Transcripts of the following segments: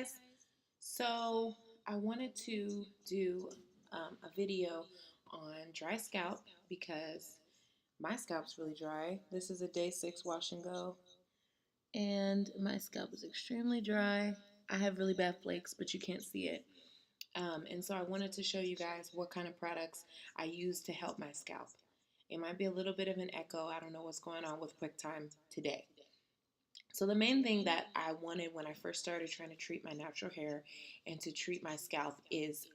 guys. So I wanted to do a video on dry scalp because my scalp's really dry. This is a day 6 wash and go, and my scalp is extremely dry. I have really bad flakes, but you can't see it. And so I wanted to show you guys what kind of products I use to help my scalp. It might be a little bit of an echo. I don't know what's going on with QuickTime today. So the main thing that I wanted when I first started trying to treat my natural hair and to treat my scalp is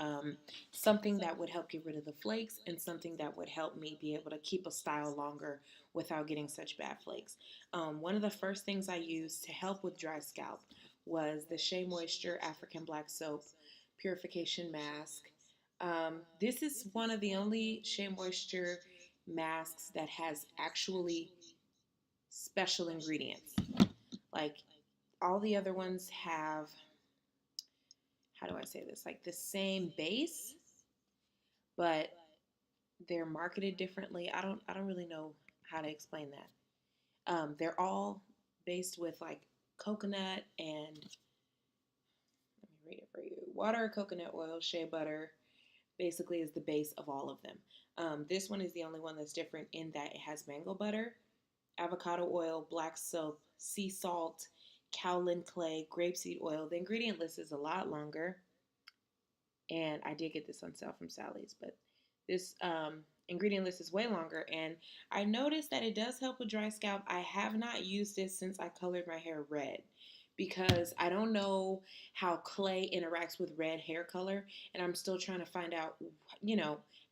something that would help get rid of the flakes and something that would help me be able to keep a style longer without getting such bad flakes. One of the first things I used to help with dry scalp was the Shea Moisture African Black Soap Purification Mask. This is one of the only Shea Moisture masks that has actually special ingredients. Like all the other ones have, how do I say this? Like the same base, but they're marketed differently. I don't really know how to explain that. They're all based with like coconut and let me read it for you. Water, coconut oil, shea butter, basically is the base of all of them. This one is the only one that's different in that it has mango butter, avocado oil, black soap, sea salt, kaolin clay, grapeseed oil. The ingredient list is a lot longer, and I did get this on sale from Sally's, but this ingredient list is way longer, and I noticed that it does help with dry scalp. I have not used this since I colored my hair red because I don't know how clay interacts with red hair color, and I'm still trying to find out,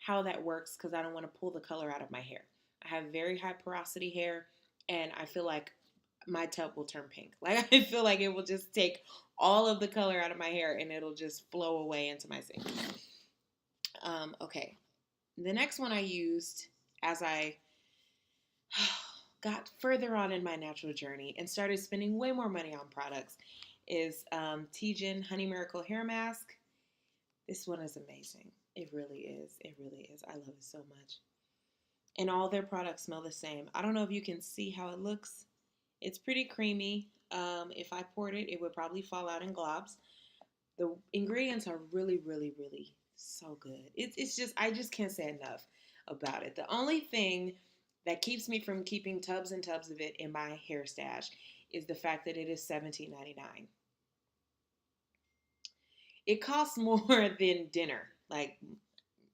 how that works because I don't want to pull the color out of my hair. I have very high porosity hair, and I feel like my tub will turn pink. Like I feel like it will just take all of the color out of my hair and it'll just flow away into my sink. Okay. The next one I used as I got further on in my natural journey and started spending way more money on products is Tejan Honey Miracle Hair Mask. This one is amazing. It really is. It really is. I love it so much. And all their products smell the same. I don't know if you can see how it looks. It's pretty creamy. If I poured it, it would probably fall out in globs. The ingredients are really, really, really so good. It's just, I just can't say enough about it. The only thing that keeps me from keeping tubs and tubs of it in my hair stash is the fact that it is $17.99. It costs more than dinner. Like,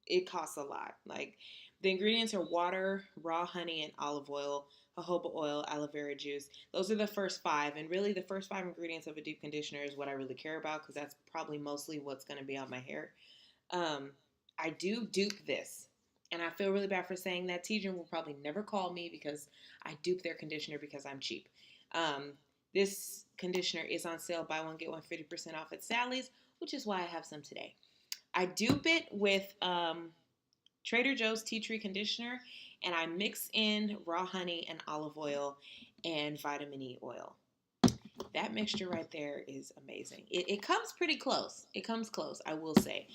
it costs a lot. Like, the ingredients are water, raw honey, and olive oil, jojoba oil, aloe vera juice. Those are the first five. And really, the first five ingredients of a deep conditioner is what I really care about because that's probably mostly what's going to be on my hair. I do dupe this. And I feel really bad for saying that. Tejan will probably never call me because I dupe their conditioner because I'm cheap. This conditioner is on sale. Buy one, get one 50% off at Sally's, which is why I have some today. I dupe it with Trader Joe's Tea Tree Conditioner, and I mix in raw honey and olive oil and vitamin E oil. That mixture right there is amazing. It comes pretty close. It comes close, I will say.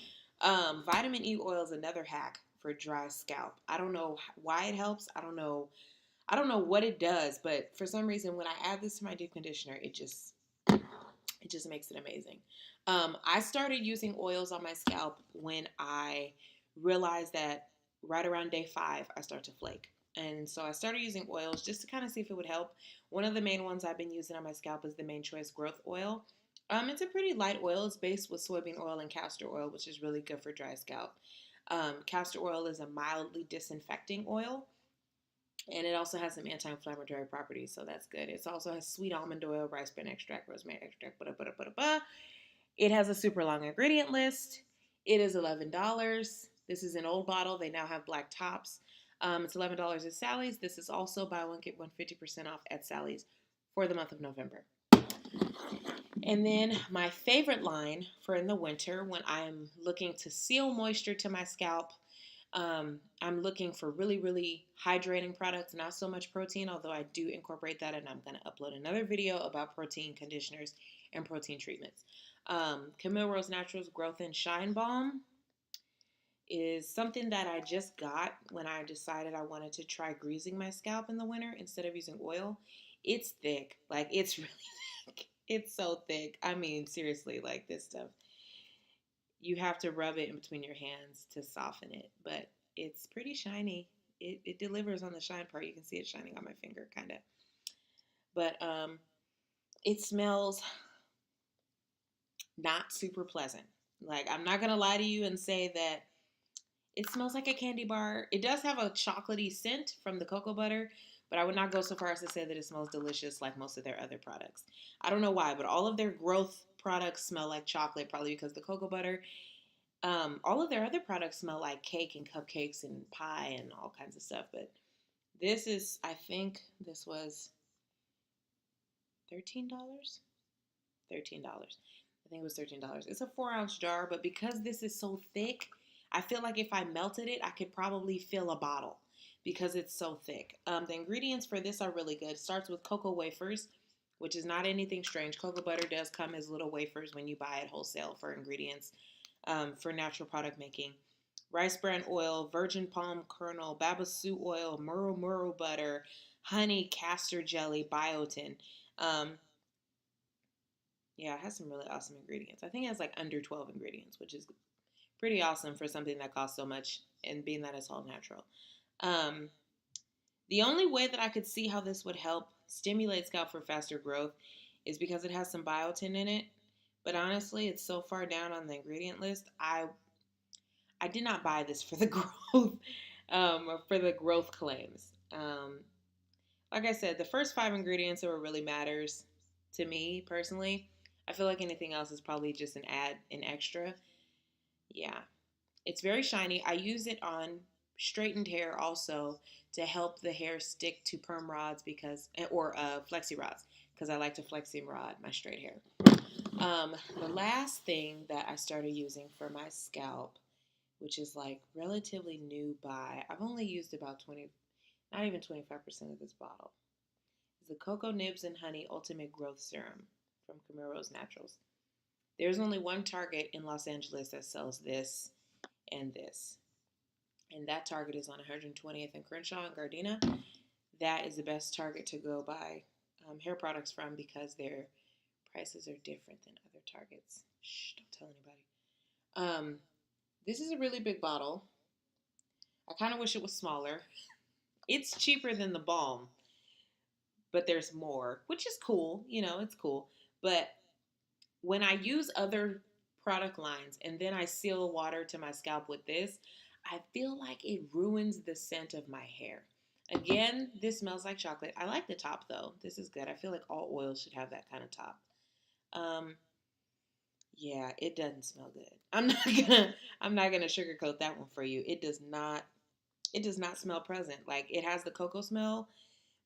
Vitamin E oil is another hack for dry scalp. I don't know why it helps. I don't know what it does, but for some reason when I add this to my deep conditioner, it just makes it amazing. I started using oils on my scalp when I realized that right around day 5, I start to flake. And so I started using oils just to kind of see if it would help. One of the main ones I've been using on my scalp is the Main Choice Growth Oil. It's a pretty light oil. It's based with soybean oil and castor oil, which is really good for dry scalp. Castor oil is a mildly disinfecting oil, and it also has some anti-inflammatory properties, so that's good. It also has sweet almond oil, rice bran extract, rosemary extract, blah, blah, blah, blah. It has a super long ingredient list. It is $11. This is an old bottle. They now have black tops. It's $11 at Sally's. This is also buy one, get one 50% off at Sally's for the month of November. And then my favorite line for in the winter when I'm looking to seal moisture to my scalp, I'm looking for really, really hydrating products, not so much protein, although I do incorporate that, and I'm going to upload another video about protein conditioners and protein treatments. Camille Rose Naturals Growth and Shine Balm is something that I just got when I decided I wanted to try greasing my scalp in the winter instead of using oil. It's thick. Like, it's really thick. It's so thick. I mean, seriously, like this stuff, you have to rub it in between your hands to soften it, but it's pretty shiny. It delivers on the shine part. You can see it shining on my finger, kind of. But it smells not super pleasant. Like, I'm not gonna lie to you and say that it smells like a candy bar. It does have a chocolatey scent from the cocoa butter, but I would not go so far as to say that it smells delicious like most of their other products. I don't know why, but all of their growth products smell like chocolate, probably because the cocoa butter. All of their other products smell like cake and cupcakes and pie and all kinds of stuff. But this is, I think this was $13. $13. I think it was $13. It's a 4 ounce jar, but because this is so thick, I feel like if I melted it, I could probably fill a bottle because it's so thick. The ingredients for this are really good. It starts with cocoa wafers, which is not anything strange. Cocoa butter does come as little wafers when you buy it wholesale for ingredients for natural product making. Rice bran oil, virgin palm kernel, babasu oil, muru muru butter, honey, castor jelly, biotin. Um, yeah, it has some really awesome ingredients. I think it has like under 12 ingredients, which is pretty awesome for something that costs so much and being that it's all natural. Um, the only way that I could see how this would help stimulate scalp for faster growth is because it has some biotin in it. But honestly, it's so far down on the ingredient list. I did not buy this for the growth or for the growth claims. Like I said, the first five ingredients are what really matters to me personally. I feel like anything else is probably just an extra. Yeah, it's very shiny. I use it on straightened hair also to help the hair stick to perm rods or flexi rods, because I like to flexi rod my straight hair. The last thing that I started using for my scalp, which is like relatively new buy, I've only used about 20, not even 25% of this bottle, is the Cocoa Nibs and Honey Ultimate Growth Serum from Camaro's Naturals. There's only one Target in Los Angeles that sells this and this. And that Target is on 120th and Crenshaw and Gardena. That is the best Target to go buy hair products from because their prices are different than other Targets. Shh, don't tell anybody. This is a really big bottle. I kind of wish it was smaller. It's cheaper than the balm, but there's more, which is cool. You know, it's cool. But when I use other product lines and then I seal water to my scalp with this, I feel like it ruins the scent of my hair. Again, this smells like chocolate. I like the top though. This is good. I feel like all oils should have that kind of top. Um, yeah, it doesn't smell good. I'm not gonna sugarcoat that one for you. It does not smell present. Like it has the cocoa smell,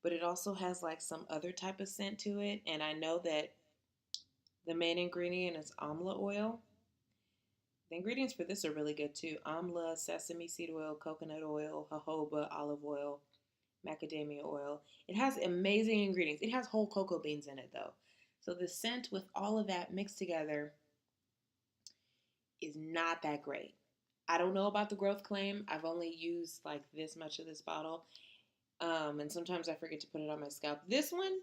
but it also has like some other type of scent to it. And I know that the main ingredient is amla oil. The ingredients for this are really good too. Amla, sesame seed oil, coconut oil, jojoba, olive oil, macadamia oil. It has amazing ingredients. It has whole cocoa beans in it though. So the scent with all of that mixed together is not that great. I don't know about the growth claim. I've only used like this much of this bottle. And sometimes I forget to put it on my scalp. This one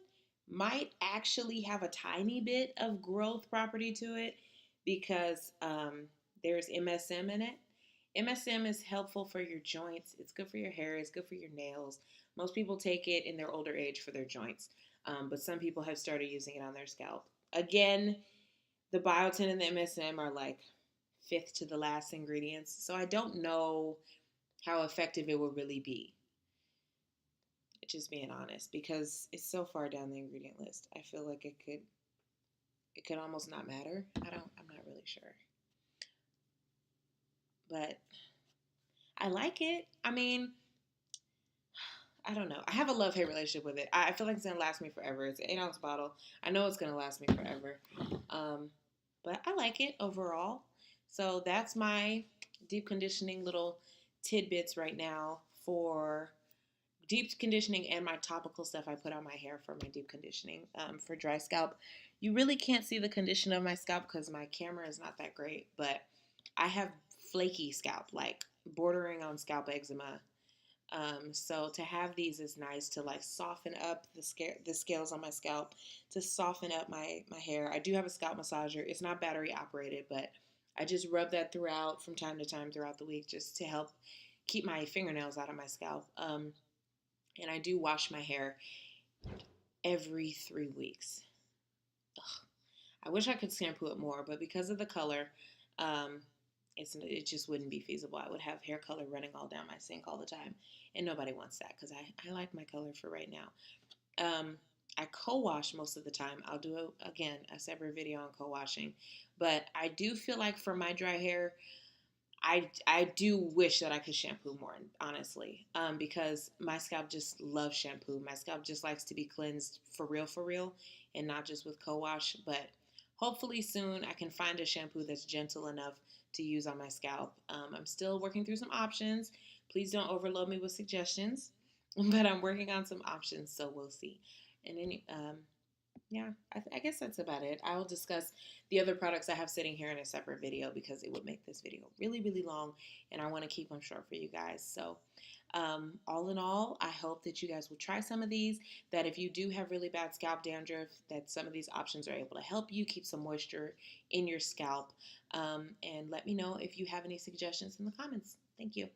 might actually have a tiny bit of growth property to it because there's MSM in it. MSM is helpful for your joints. It's good for your hair. It's good for your nails. Most people take it in their older age for their joints, but some people have started using it on their scalp. Again, the biotin and the MSM are like fifth to the last ingredients, so I don't know how effective it will really be. Just being honest, because it's so far down the ingredient list. I feel like it could almost not matter. I'm not really sure. But I like it. I mean, I don't know. I have a love-hate relationship with it. I feel like it's gonna last me forever. It's an 8 ounce bottle. I know it's gonna last me forever. Um, but I like it overall. So that's my deep conditioning little tidbits right now for deep conditioning and my topical stuff I put on my hair for my deep conditioning for dry scalp. You really can't see the condition of my scalp because my camera is not that great, but I have flaky scalp, like bordering on scalp eczema. So to have these is nice to like soften up the scales on my scalp, to soften up my hair. I do have a scalp massager. It's not battery operated, but I just rub that throughout from time to time throughout the week just to help keep my fingernails out of my scalp. And I do wash my hair every 3 weeks. Ugh. I wish I could shampoo it more, but because of the color, um, it just wouldn't be feasible. I would have hair color running all down my sink all the time, and nobody wants that because I like my color for right now. I co-wash most of the time. I'll do again a separate video on co-washing, but I do feel like for my dry hair, I do wish that I could shampoo more, honestly, because my scalp just loves shampoo. My scalp just likes to be cleansed for real, and not just with co-wash. But hopefully soon I can find a shampoo that's gentle enough to use on my scalp. I'm still working through some options. Please don't overload me with suggestions, but I'm working on some options, so we'll see. And then, yeah, I guess that's about it. I will discuss the other products I have sitting here in a separate video because it would make this video really, really long, and I want to keep them short for you guys. So, all in all, I hope that you guys will try some of these, that if you do have really bad scalp dandruff, that some of these options are able to help you keep some moisture in your scalp. And let me know if you have any suggestions in the comments. Thank you.